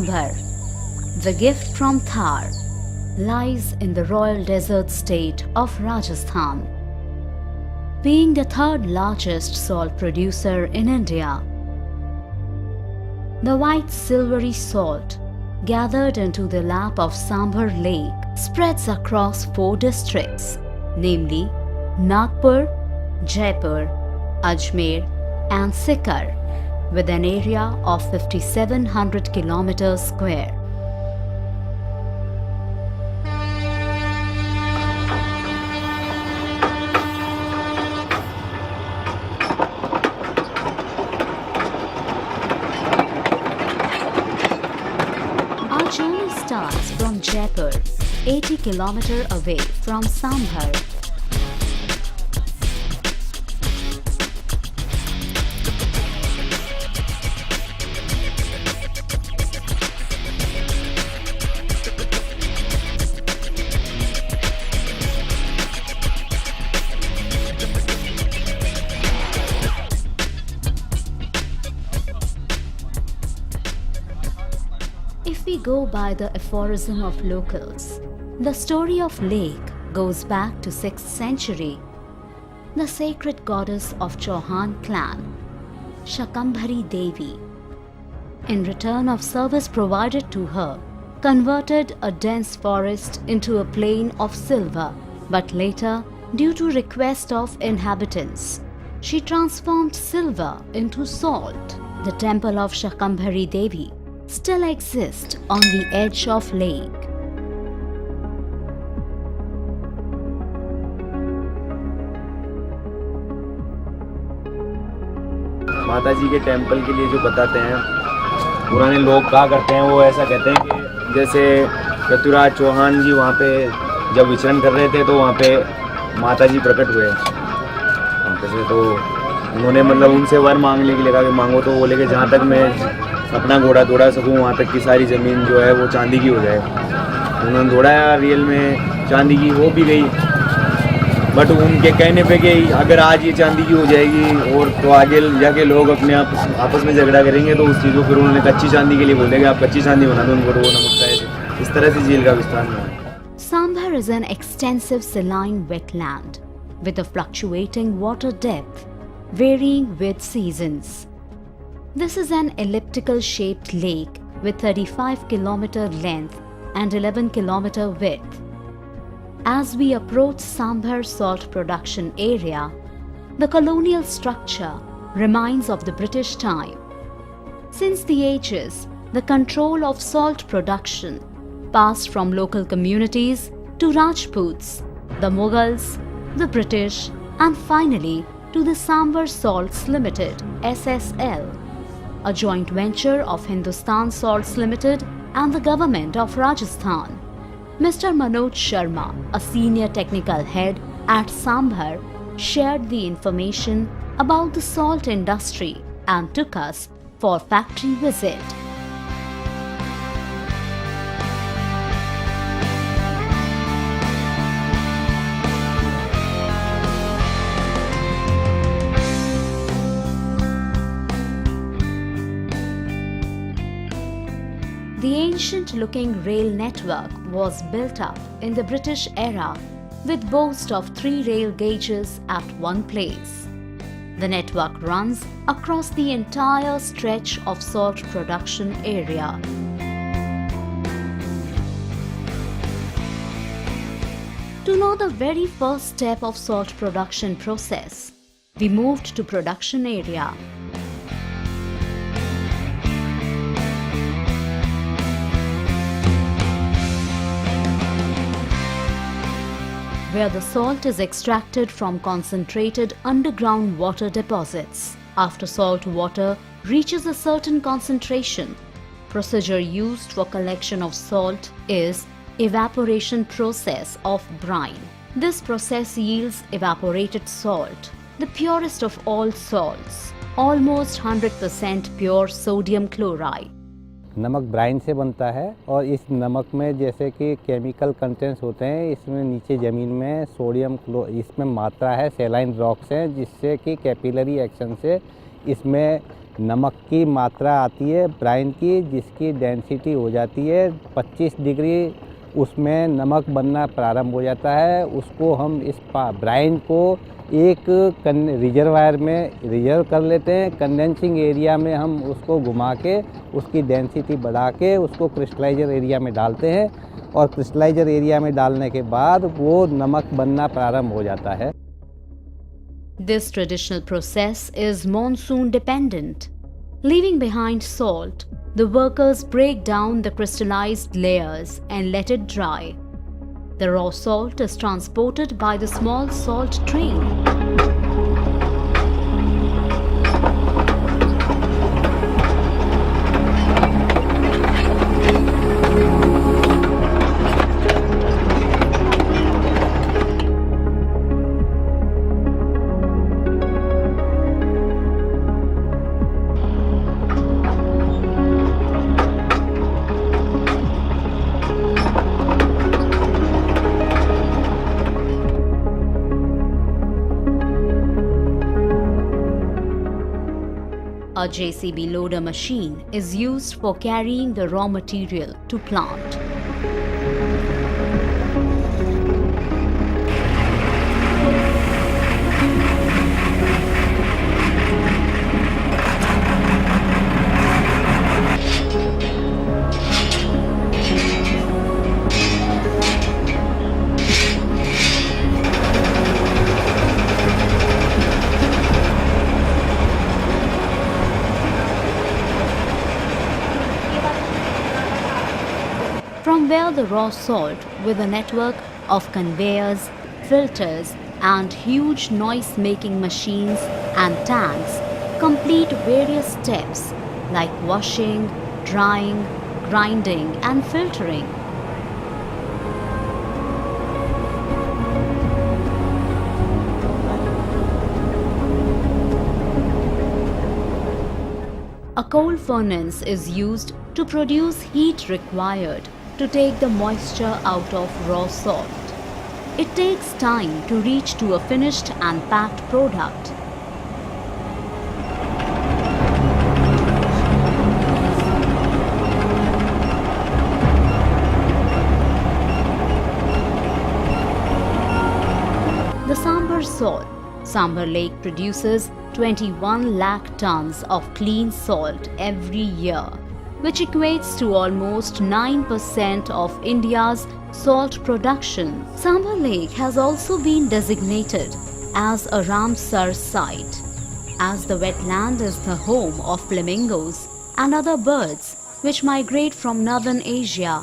Sambhar, the gift from Thar, lies in the royal desert state of Rajasthan. Being the third largest salt producer in India, the white silvery salt gathered into the lap of Sambhar Lake spreads across 4 districts, namely Nagpur, Jaipur, Ajmer and Sikar, with an area of 5,700 kilometers square. Our journey starts from Jaipur, 80 kilometers away from Sambhar. If we go by the aphorism of locals, the story of lake goes back to 6th century. The sacred goddess of Chauhan clan, Shakambhari Devi, in return of service provided to her, converted a dense forest into a plain of silver, but later, due to request of inhabitants, she transformed silver into salt. The temple of Shakambhari Devi still exists on the edge of lake. माता जी के temple के लिए जो बताते हैं, पुराने लोग कहा करते हैं, वो ऐसा कहते हैं कि जैसे पृथ्वीराज चौहान जी वहाँ पे जब विचरण कर रहे थे तो वहाँ पे माता जी प्रकट हुए वहाँ पे से, तो उन्होंने मतलब उनसे वर मांगने के लिए कहा कि मांगो, तो बोले कि जहाँ तक मैं अपना घोड़ा दौड़ा सकूँ वहाँ तक की सारी ज़मीन जो है वो चांदी की हो जाए। उन्होंने दौड़ाया, रियल में चांदी की हो भी गई, बट उनके कहने पे कि अगर आज ये चांदी की हो जाएगी और तो आगे जाके लोग अपने आपस में झगड़ा करेंगे, तो उस चीज़ को फिर उन्होंने कच्ची चांदी के लिए बोल दिया कि आप कच्ची चांदी बना दो उनको, तो वो नमक का इस तरह से झील का विस्तार हुआ है। Sambhar is an extensive saline wetland with a fluctuating water depth varying with seasons. This is an elliptical shaped lake with 35 km length and 11 km width. As we approach Sambhar salt production area, the colonial structure reminds of the British time. Since the ages, the control of salt production passed from local communities to Rajputs, the Mughals, the British, and finally to the Sambhar Salts Limited (SSL), a joint venture of Hindustan Salts Limited and the government of Rajasthan. Mr. Manoj Sharma, a senior technical head at Sambhar, shared the information about the salt industry and took us for factory visit. The ancient-looking rail network was built up in the British era with boast of 3 rail gauges at one place. The network runs across the entire stretch of salt production area. To know the very first step of salt production process, we moved to production area. Where the salt is extracted from concentrated underground water deposits. After salt water reaches a certain concentration, procedure used for collection of salt is evaporation process of brine. This process yields evaporated salt, the purest of all salts, almost 100% pure sodium chloride. नमक Bryan से बनता है और इस नमक में जैसे कि केमिकल कंटेंट्स होते हैं, इसमें नीचे ज़मीन में सोडियम इसमें मात्रा है, सेलाइन रॉक्स हैं, जिससे कि कैपिलरी एक्शन से इसमें नमक की मात्रा आती है ब्राइन की, जिसकी डेंसिटी हो जाती है 25 डिग्री, उसमें नमक बनना प्रारंभ हो जाता है। उसको हम इस ब्राइन को एक रिजर्वायर में रिजर्व कर लेते हैं। कंडेंसिंग एरिया में हम उसको घुमा के उसकी डेंसिटी बढ़ा के उसको क्रिस्टलाइजर एरिया में डालते हैं, और क्रिस्टलाइजर एरिया में डालने के बाद वो नमक बनना प्रारंभ हो जाता है। This traditional process is monsoon dependent. Leaving behind salt, the workers break down the crystallized layers and let it dry. The raw salt is transported by the small salt train. A JCB loader machine is used for carrying the raw material to plant. From where the raw salt, with a network of conveyors, filters and huge noise-making machines and tanks, complete various steps like washing, drying, grinding and filtering. A coal furnace is used to produce heat required to take the moisture out of raw salt. It takes time to reach to a finished and packed product. The Sambhar Salt, Sambhar Lake produces 21 lakh tons of clean salt every year, which equates to almost 9% of India's salt production. Sambhar Lake has also been designated as a Ramsar site, as the wetland is the home of flamingos and other birds which migrate from northern Asia.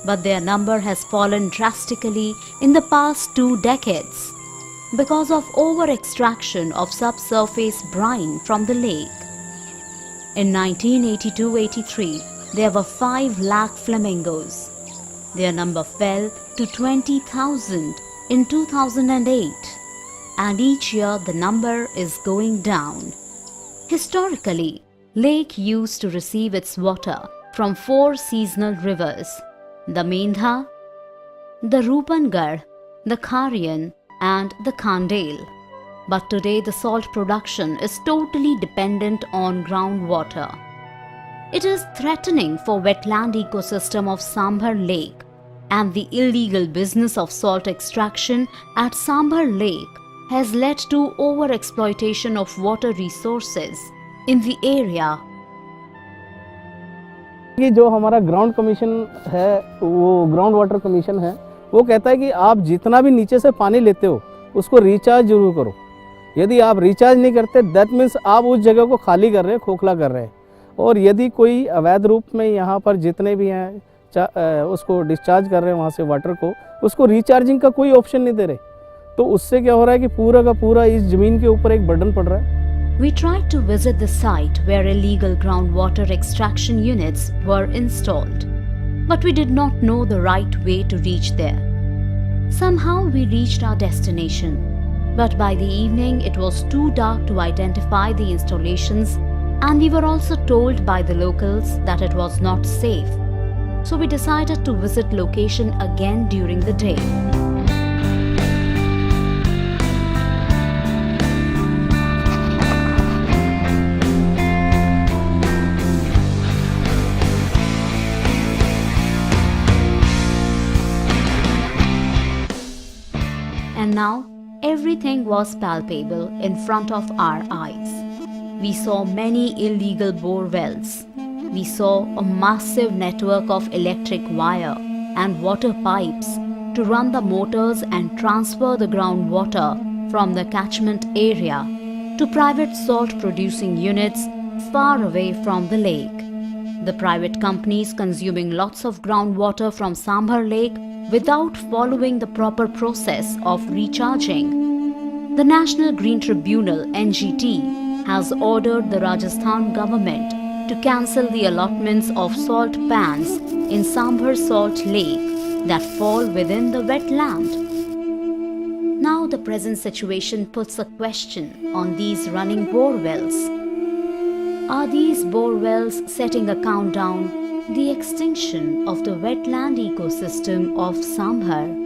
But their number has fallen drastically in the past 2 decades because of over-extraction of subsurface brine from the lake. In 1982-83, there were 5 lakh flamingos. Their number fell to 20,000 in 2008, and each year the number is going down. Historically, lake used to receive its water from 4 seasonal rivers: the Mendha, the Rupangarh, the Kharian and the Khandel. But today the salt production is totally dependent on groundwater. It is threatening for wetland ecosystem of Sambhar Lake, and the illegal business of salt extraction at Sambhar Lake has led to over-exploitation of water resources in the area. कि जो हमारा ground commission है, वो ground water commission है, वो कहता है कि आप जितना भी नीचे से पानी लेते हो उसको रिचार्ज जरूर करो। यदि आप रिचार्ज नहीं करते, दैट मीन्स आप उस जगह को खाली कर रहे हैं, खोखला कर रहे हैं। और यदि कोई अवैध रूप में यहाँ पर जितने भी हैं उसको डिस्चार्ज कर रहे हैं वहाँ से वाटर को, उसको रिचार्जिंग का कोई ऑप्शन नहीं दे रहे, तो उससे क्या हो रहा है कि पूरा का पूरा इस ज़मीन के ऊपर एक बर्डन पड़ रहा है। We tried to visit the site where illegal groundwater extraction units were installed, but we did not know the right way to reach there. Somehow we reached our destination, but by the evening it was too dark to identify the installations, and we were also told by the locals that it was not safe. So we decided to visit location again during the day. now, everything was palpable in front of our eyes. We saw many illegal bore wells. We saw a massive network of electric wire and water pipes to run the motors and transfer the groundwater from the catchment area to private salt producing units far away from the lake. The private companies consuming lots of groundwater from Sambhar Lake without following the proper process of recharging. The National Green Tribunal (NGT) has ordered the Rajasthan government to cancel the allotments of salt pans in Sambhar Salt Lake that fall within the wetland. Now the present situation puts a question on these running bore wells. Are these bore wells setting a countdown the extinction of the wetland ecosystem of Sambhar?